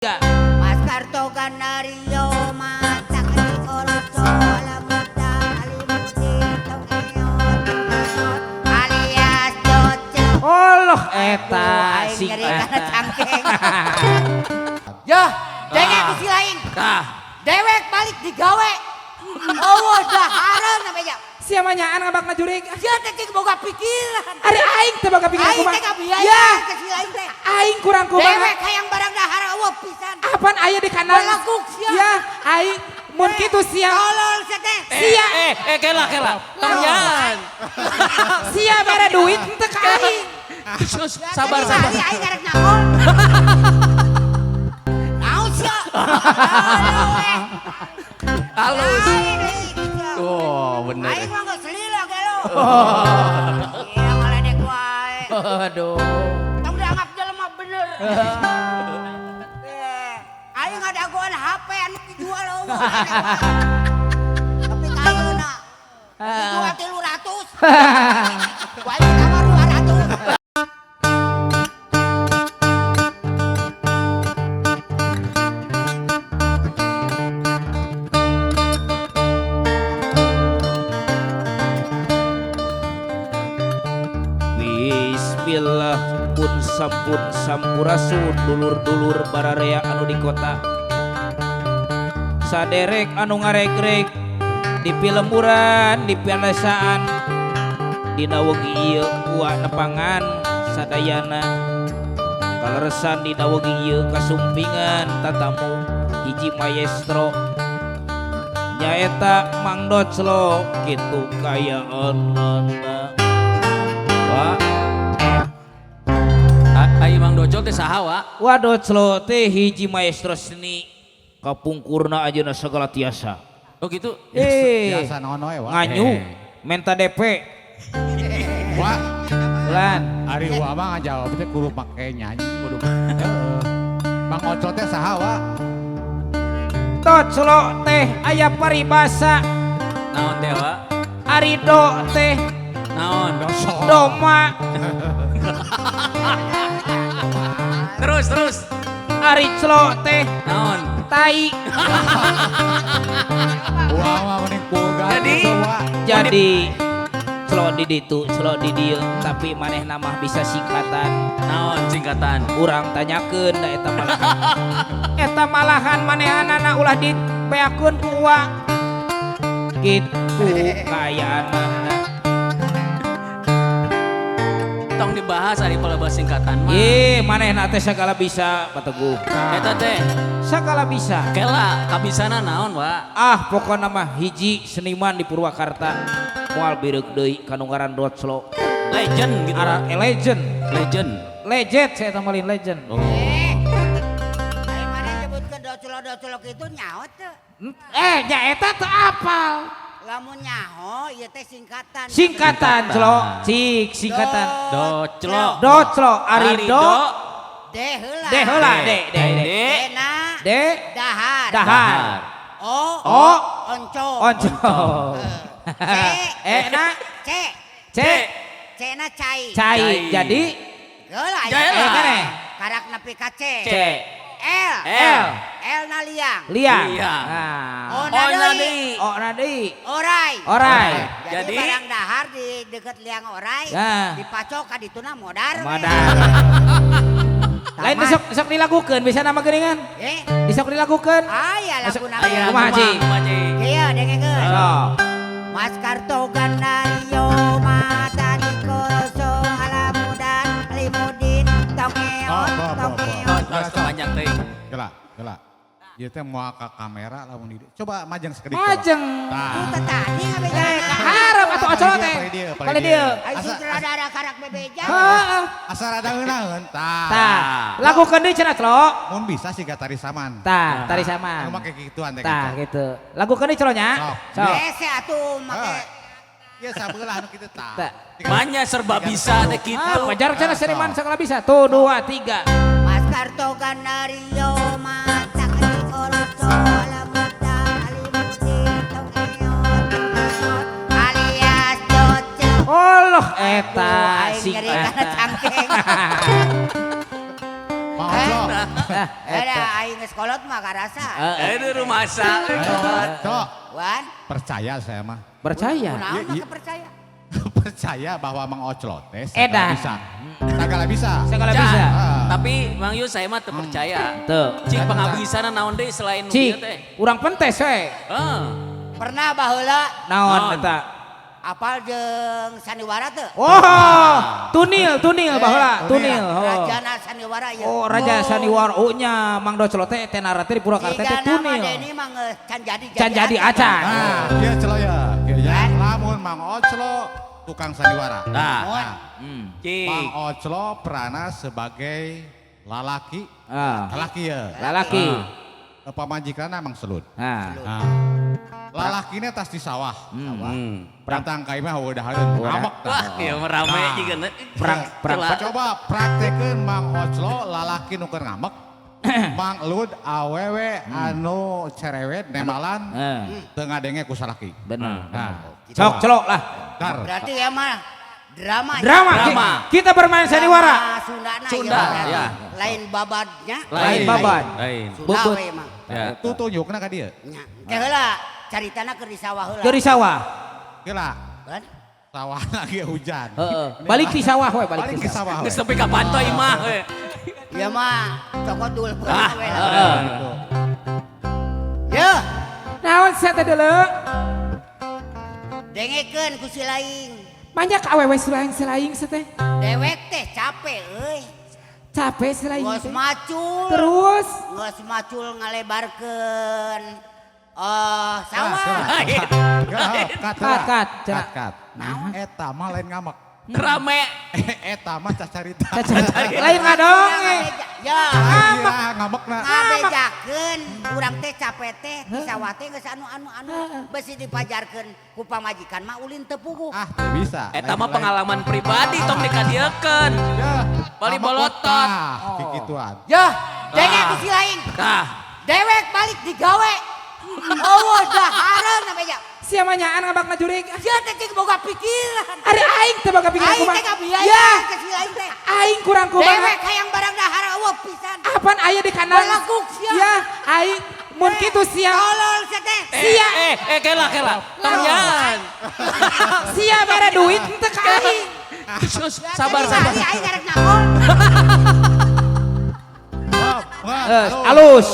Mas Karto Kanario matak di koroso ala muda alimutin tongeyot alias doce. Allah eta sing sing nyeri kana eta. cangkeng. Ya, Dengek ku si lain. kah. Dewek balik digawe. Oh, dahareun namanya. Sia manyaan ngabak ngajurig. Sia teh cing boga pikiran. Ada aing teh boga pikiran Aing kumaha. teh kabiaya Ya, ke si lain teh. aing kurang Dewek kumaha. hayang barang dahar eueuh pisan. Apaan aya di kanan? Balaguk sia. Ya, aing mun kitu sia. Tolol sia teh. Sia. Kela. Tangan. Sia bare duit henteu ka aing. Sus, sabar. Aing garek naon. Naon sia? Halus. Oh, bener. Aing mah geus selila ge lo. Iya ngaledek wae. Aduh. Tong dianggap jelema bener. Aing ngadagoan HP anu dijual eueuh. Tapi kayeuna dijual 300. Wae kamar 200. Bismillah pun sampurasun dulur-dulur bararea anu di kota saderek anu ngaregreg di pilemburan di pianasaan dina wengi ieu uak nepangan sadayana kaleresan dina wengi ieu kasumpingan tatamu hiji maestro nyaeta Mang Doclo kitu kayaanana. Wah, Ayo Mang Doclo teh saha wa? waduh Doclo teh hiji maestro seni kapungkurna ajeuna segala tiasa. Oh gitu. Biasa nono ya, Wak. Nganyu, menta DP. Wak, Lan, Ari Wak mah ngajawab teh kudu make nyanyi kudu. Bang Ocot teh saha, Wak? Doclo teh aya paribasa, Naon teh wa? Arido teh Naon? doma, Terus. Ariclo teh Naon? tai. Wak mah mending pulgar Jadi? gitu, Wak. Jadi celo di ditu, celo di dieu, tapi maneh namah bisa singkatan. Naon singkatan? Urang tanyakeun da eta malahan. Eta malahan manehanana ulah dipeakeun ku uang. Gitu kayaanana. Tong dibahas ari palebas singkatan mah. Ye, manehna teh sagala bisa, Bateguh. Eta teh Sagala bisa. kela kabisana naon wa? Ah, pokona mah hiji seniman di Purwakarta. Moal bireuk deui kanungaran Doclo. Legend gitu. Ara legend. Legend. Legend saya tambahin legend. Oh. Aing mana nyebutkeun docolo kitu nyaho teu? Nya eta teu apal. Lamun nyaho ieu teh singkatan. Singkatan, Clo. Cik, singkatan. Doclo. Doclo, Arido, De heula. de heula, de. Dena De, dahar. dahar. O onco. Onco. C Na, C C, C-na cai. cai. Jadi, Geula Jaela. keneh. karak nepi ka C. C, L. L, L-na liang. liang. Liang. Nah. O-na deui. Oh, nadi. Orai. Orai. Jadi Jadi? barang dahar di deket liang orai. Ya. Dipacok ka dituna modar. we. Modal. Lain besok dilakukan, bisa nama geringan. Eh, Besok dilakukan. aya lagu Masuk- nama. Aya Kumaha, Ci? kumaha, Ci? Iya, dengekeun. So, Mas Karto Ganario mata di koroso alamudan limudin tongeot tongeot. Terus panjang teh. Gela. Ieu teh moal ka kamera lamun di. Coba majeng sakedik. majeng. Itu tadi ngabeja. Harap atau ocolo teh. Kali dia. Ai sutradara karak bebeja. Heeh. Asal ada ngeunaheun. Tah, lakukan deui cenah, Clo. Mun bisa sih tari saman. Tah, tari sama. Anu make kituan teh. Tah, gitu. Lakukan deui Clonya. Sok. Sok. Ese atuh make Ya sabelah anu kitu tah. Tah. Manya serba bisa teh kitu. Ah, wajar cenah seniman segala bisa. Tuh, 2, 3. Mas Karto Ganario mata di koroso alamudan limudin tongeot alias doce. Allah, eta Aing sing nyeri kana eta. cangkeng. Mang Ocot. Ada aing geus kolot mah karasa. Di rumah sa. Cok, Wan, percaya saya mah. Percaya. kunaon mah iya. kepercaya. Percaya bahwa Mang Oclot teh Edan. bisa. Segala bisa. Segala Ja, bisa. Tapi Mang Yus saya mah teu percaya. Tuh. Cik pengabisana naon deui selain nu Cik, kieu teh? urang pentes we. Heeh. Pernah baheula Naon Naon? eta? apal jeung sandiwara teu? Oh, tunil baheula, tunil. Oh. Rajana sandiwara ieu. Oh, Raja Sandiwara nya Mang Doclot teh tenara teh di Purwakarta teh Jika nama tunil. Deni mah geus Can jadi acan. Nah, dia celoya. Ya, lamun Mang Oclo tukang sandiwara. Nah, Mun Cik. Mang Oclo perana sebagai lalaki. Ah, Lalaki ya. lalaki. Pamajikanna Mang Selut. Nah, Nah, lalakina tas di sawah. Perang. Datang ka imah udahareun ngamek tah. Wah, ieu mah rame juga nih. perang. Coba praktekeun Mang Oclo lalaki nu keur ngamek. Mang Lud awewe anu cerewet nemalan teu ngadenge ku salaki. Benar. Nah, Sok celok lah. dar. berarti ya mah drama. Drama. Kita bermain sandiwara. Sundana Sunda, ya. Lain babadnya. Lain babat. Lain. Sunda Bebet. we mah. Ya. Tuh tunjukna ka dieu. Nya. Teh heula caritana keur di sawah heula. Dari sawah. Geula Kan? sawah lagi hujan. Heeh. Balik di sawah we, Balik ke sawah. Geus nepi ka pantai mah we. Ieu mah cokot dul we Ah, lah. Ye, Naon saya teh deuleu? dengekeun ku si laing. Banyak awewe selaing teh. Dewek teh capek euy. Capek selaing Geus teh. macul. Terus Geus macul ngalebarkeun sawah. kat. Kat. Nah, eta mah lain ngamek. Rame. Eta mah cacarita. lain ngadongeng. Ya, Iya, ngambekna. ngabejakeun urang teh capek teh di sawah teh geus anu besi dipajarkeun ku pamajikan mah ulin teu puguh. Ah, teu bisa. Eta mah pengalaman pribadi tong dikadiekeun. Ya, Bali ngamek bolotot. betah, kikituan. Ya, dengek ku si laing. Tah. Dewek balik digawe. Eueuh dahareun na beja. Sia mah nyaan ngabak ngajurig. Sia teh cing boga pikiran. Ari aing teh boga pikiran Aing kumaha. teh kabiaya Ya, ke si laing teh. aing kurang kumaha. Dewek hayang barang dahar eueuh pisan. Apaan aya di kandang? Balaguk sia. Ya, aing mun kitu sia. Tolol sia teh. Sia. Kela. Tanyan. Sia bare duit teu ka aing. Sus, sabar. Aing garek nangol. Alus.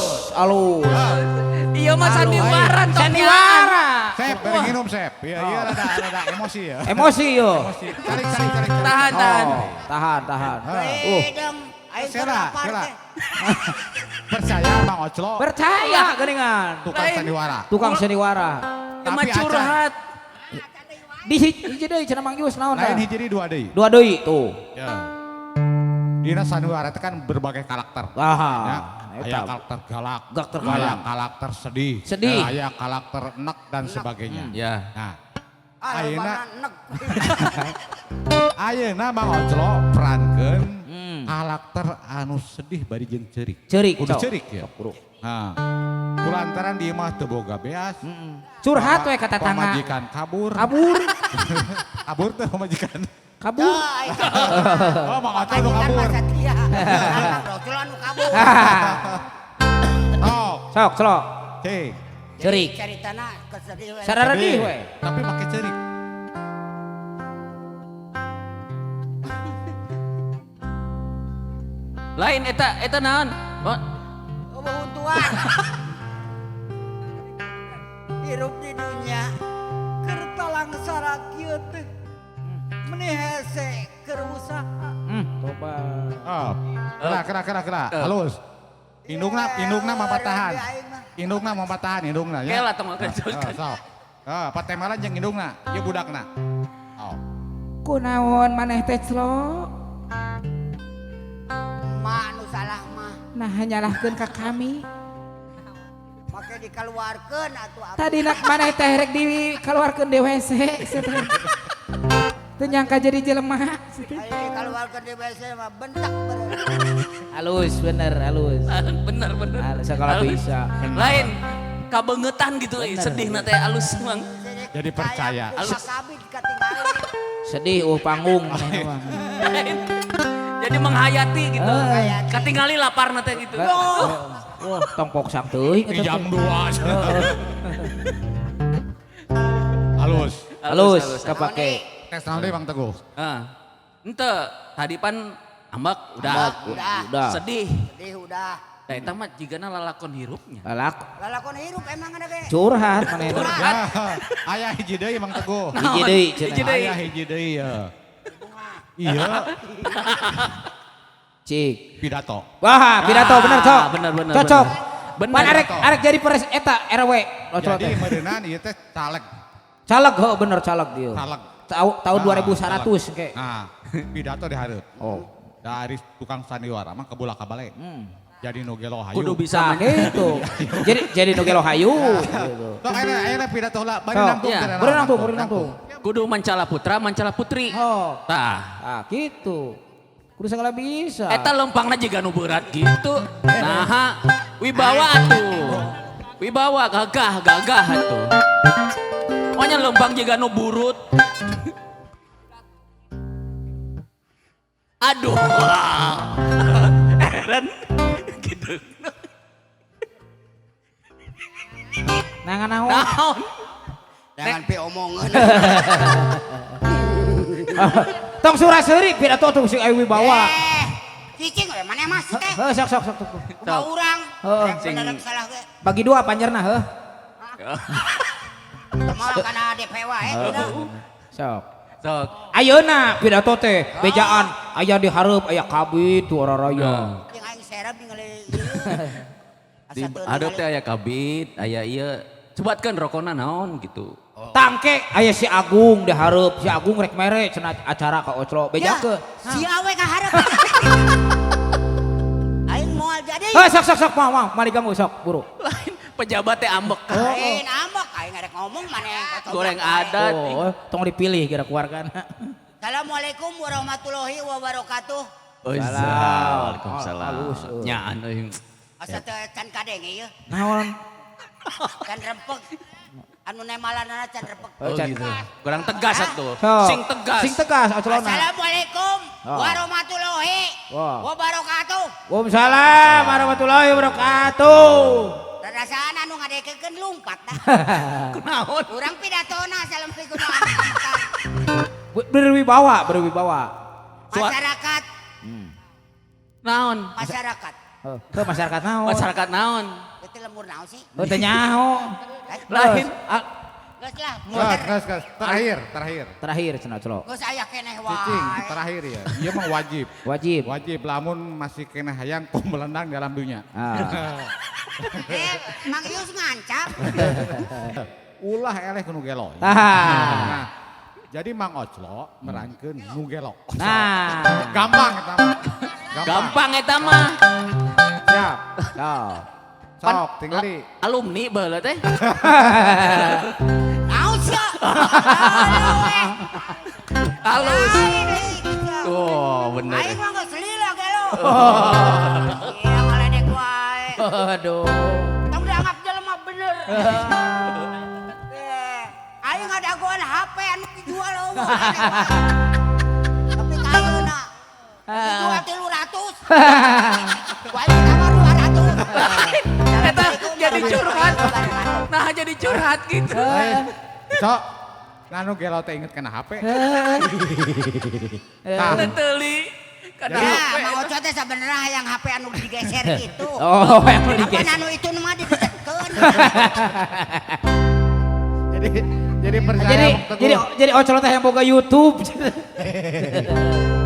Iya mah sandiwara tong Sandiwara. Sep, beri minum Sep. Iya, rada emosi ya. Emosi yo. Emosi. Tarik. Tahan. Oh, tahan. Wedeng aing keur Sela. lapar teh. Percaya Mang Oclo Percaya geuningan. tukang sandiwara. Tukang sandiwara. Emang Tapi curhat. Di hiji deui cenah Mang Yus naon Lain tah? hiji di dua deui. Dua deui tuh. Ya. Dina sandiwara itu kan berbagai karakter. Aha. Ya. Eta. Aya karakter galak, Karakter aya galak. karakter sedih, Sedih. aya karakter enek dan sebagainya. Ya. Nah, Ah, ayeuna nek. ayeuna Mang Oclo perankeun Hmm. karakter anu sedih bari jeung ceurik. Ceurik, Kudu cok. ceurik ya. Nah, kulantaran dia mah teu boga beas. Curhat we ka tetangga. Pamajikan kabur. Kabur. Kabur tuh pamajikan. Kabur. Oh, Mang Oclo nu kabur. Satria. Mang Doclot anu kabur. Oh, Sok, celok. cek. Ceurik. Caritana kesedih we. Sarara Sedih, deui we. tapi pakai ceurik. Lain eta naon? Bebuntuan. Hirup di dunia keur talang sarakieu teh. Meni hese keur usaha. Coba. Oh, kena. Halus. Indungna mapatahan. Indungna mapatahan indungna ya. Kela tong ngageuskeun. Sok. Patemelan jeung indungna, ieu budakna. Oh. Kunaon maneh teh celok? Mak nu salah mah. Nah nyalahkeun ka kami. Make dikaluarkeun atuh apa. Tadi nak maneh teh rek dikeluarkeun di WC. Teu nyangka jadi jelema. Ayo dikaluarkeun di WC mah bentak bener. Halus bener, halus. Bener. Segala Halus. bisa. Lain kabeungetan gitu sedih na teh alus mang. Jadi percaya. Alus kabit katinggalin. Sedih panggung maneh mah. Jadi menghayati gitu. Katingali lapar nanti gitu. Wah, tong poksak teuing Di eta jam teh. 2. Halus. Halus kapake. Tes nanti Bang Teguh. Ente tadi pan ambak udah. Udah. Sedih. Sedih udah. Nah eta mah jigana lalakon hirupnya. Lalakon hirup emang ada ge. Curhat manehna. Aya hiji deui Bang Teguh. Hiji deui cenah. Hiji deui. Aya hiji deui ya. Iya, Cik. pidato. Wah, pidato bener, Cok. bener. Cocok. Bener. Pan arek jadi peres eta RW. Jadi meureunana ieu teh caleg. Caleg, bener caleg dia. Caleg. Tahun 2100 kayak. Nah, pidato dihareup. Oh. Dari tukang sandiwara mah kebulak-balik. Jadi nu gelo hayu. Kudu bisa Nah, gitu. jadi nu gelo hayu gitu. Sok ayeuna pidato heula bari Sok. nangtung. Iya. teh, Beri nangtung. kudu mancala putra, mancala putri. Oh. Tah. Ah, gitu. Kudu segala bisa. Eta lempangna juga nu berat gitu. Nah, wibawa atuh. Wibawa gagah atuh. Pokoknya lempang juga nu burut. Aduh. Eren gitu. Nangan naon? Naon? Jangan pi omongan. Tong surah seuri pidato tong si Awi bawa. Cicing we mana mas teh? Heuh sok. Kumaha urang? Heeh. Bener salah ge. Bagi dua panjerna heuh. Malah kana DP wae udah. Sok. Sok. Ayeuna pidato teh bejaan aya di hareup aya kabit tu raraya. Jeung aing serep ningali Di adop teh aya kabit, aya ieu. Cobatkeun rokona naon gitu. Tangke aya si Agung di hareup, si Agung rek mere cenah acara ka Oclo bejakeun. Si awe ka hareup. Aing moal jadi. Heuh sok mau mari ganggu sok buru. Lain pejabat teh ambek. Lain ambek aing ngarek ngomong maneh kata Goreng wae. adat. Oh, tong dipilih kira keluargana. Assalamualaikum warahmatullahi wabarakatuh. Waalaikumsalam. Halus, Nyaan euy. Asa teh can kadeng ieu. Naon? Can rempeg. Anu nemalanana can rempeg. Oh, can. Gitu. Kurang tegas atuh. Sok. Sing tegas. Oclona. Assalamualaikum Oh. warahmatullahi Wah. wabarakatuh. Waalaikumsalam warahmatullahi wabarakatuh. Rasaan anu ngadekekeun lumpat dah. Naon? Urang pidatona salempeun kudu Berwibawa. masyarakat. Naon? Masyarakat. Ke masyarakat naon? Masyarakat naon? Itu lembur naon sih? Oh, teh nyaho. Lain. Geus lah. Gas. Terakhir. Terakhir cenah Oclo. Geus aya keneh Cicing, wae. terakhir ya. Ieu mah wajib. Wajib. Lamun masih kena hayang melendang dalam dunia. Mang Yus ngancam. Ulah eleh ku nu gelo. Tah. Jadi Mang Oclo merankeun nu gelo. Nah. Gampang eta mah. Gampang eta mah. Siap. Sok. Sok, tinggali. Alumni baheula teh. Naon sia? Halus. Oh, bener. Aing mah geus lila gelo. Iya ngaledek wae. Aduh. Tong dianggap jelema bener. Aing ngadagoan HP anu dijual eueuh. Tapi kayeuna dijual 300. Wae kamar 200. Eta jadi curhat. Nah, jadi curhat gitu. Sok. Nganu gelo teh inget kena HP. Teuli. Kada Ya, HP. Mang Oco teh sabenerna hayang HP anu digeser gitu. Oh, yang mau Apa digeser. anu itu mah didekeun. Jadi percaya Bang Teguh. Jadi Oclo teh yang boga YouTube.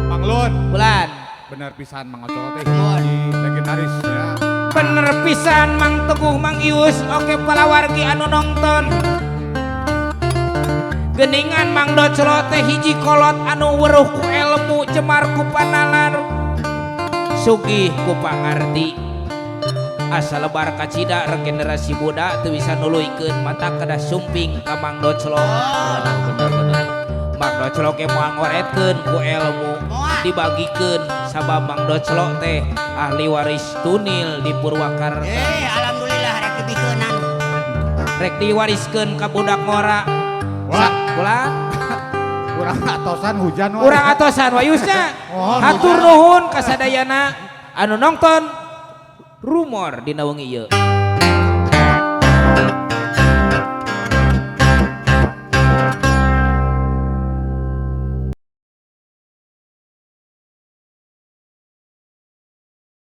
Mang Lun. Bulan. Bener pisan Mang Oclo teh hiji legendaris ya. Bener pisan Mang Teguh Mang Ius. Oke palawargi anu nonton. Geningan Mang Doclo teh hiji kolot anu weruh ku ilmu cemar ku panalar. Sugih ku pangarti. Asa lebar kacida regenerasi muda teu bisa nuluykeun mata kada sumping ka Mang Doclo. Bener. Mang Doclo ge moal ngoretkeun ku ilmu dibagikeun sabab Mang Doclo teh ahli waris tunil di Purwakarta. Alhamdulillah rek dibikeunan. Rek diwariskeun ka budak ngora. Wah. Bulan. Kurang atosan hujan wae. Urang atosan wayusnya. Oh, Hatur nuhun kasadayana anu nongton rumor dina wengi ieu.